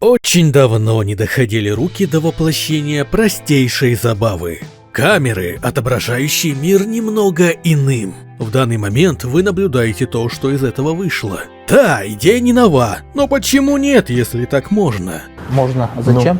Очень давно не доходили руки до воплощения простейшей забавы. Камеры, отображающие мир немного иным. В данный момент вы наблюдаете то, что из этого вышло. Да, идея не нова, но почему нет, если так можно? Можно. А зачем?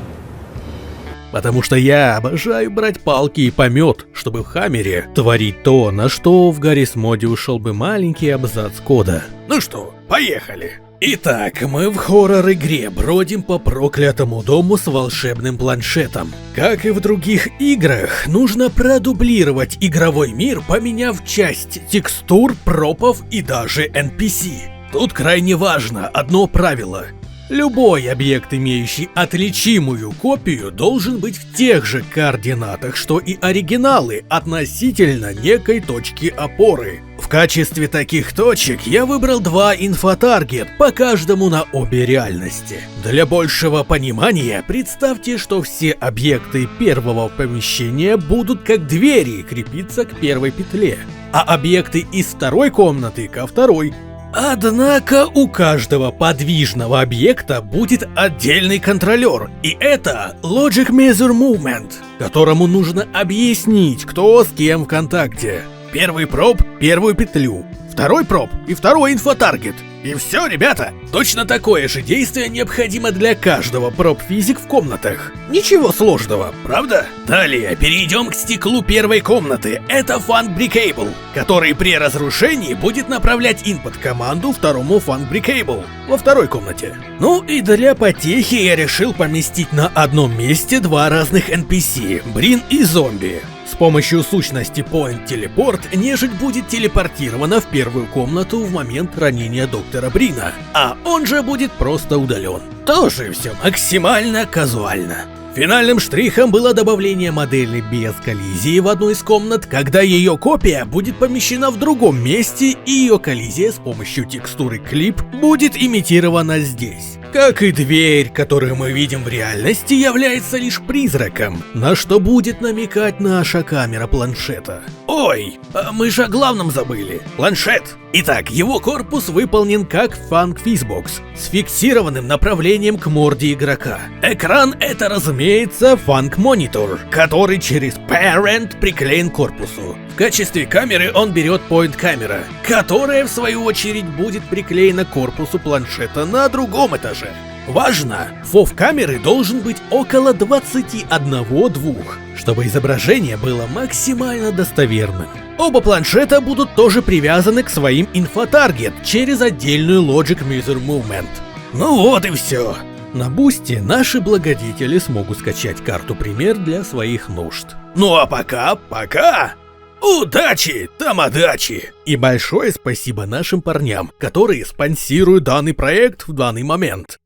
Потому что я обожаю брать палки и помет, чтобы в Хаммере творить то, на что в Гаррис моде ушел бы маленький абзац кода. Ну что, поехали! Итак, мы в хоррор-игре бродим по проклятому дому с волшебным планшетом. Как и в других играх, нужно продублировать игровой мир, поменяв часть текстур, пропов и даже NPC. Тут крайне важно одно правило. Любой объект, имеющий отличимую копию, должен быть в тех же координатах, что и оригиналы относительно некой точки опоры. В качестве таких точек я выбрал два инфотаргет, по каждому на обе реальности. Для большего понимания представьте, что все объекты первого помещения будут как двери крепиться к первой петле, а объекты из второй комнаты ко второй. Однако у каждого подвижного объекта будет отдельный контролер, и это Logic Measure Movement, которому нужно объяснить, кто с кем в контакте. Первый проб – первую петлю, второй проб и второй инфотаргет. И все, ребята, точно такое же действие необходимо для каждого проб-физик в комнатах. Ничего сложного, правда? Далее перейдем к стеклу первой комнаты. Это Funk-Breakable, который при разрушении будет направлять инпут-команду второму Funk-Breakable во второй комнате. Ну и для потехи я решил поместить на одном месте два разных NPC – Брин и Зомби. С помощью сущности Point Teleport нежить будет телепортирована в первую комнату в момент ранения доктора Брина, а он же будет просто удален. Тоже все максимально казуально. Финальным штрихом было добавление модели без коллизии в одну из комнат, когда ее копия будет помещена в другом месте и ее коллизия с помощью текстуры Clip будет имитирована здесь. Как и дверь, которую мы видим в реальности, является лишь призраком, на что будет намекать наша камера планшета. Ой, мы же о главном забыли. Планшет. Итак, его корпус выполнен как Funk Fizzbox, с фиксированным направлением к морде игрока. Экран — это, разумеется, Funk Monitor, который через Parent приклеен к корпусу. В качестве камеры он берет Point Camera, которая в свою очередь будет приклеена к корпусу планшета на другом этаже. Важно! FOV камеры должен быть около 21-2, чтобы изображение было максимально достоверным. Оба планшета будут тоже привязаны к своим инфотаргет через отдельную Logic Measure Movement. Ну вот и все. На Бусти наши благодетели смогут скачать карту-пример для своих нужд. Ну а пока! Удачи, тамадачи! И большое спасибо нашим парням, которые спонсируют данный проект в данный момент.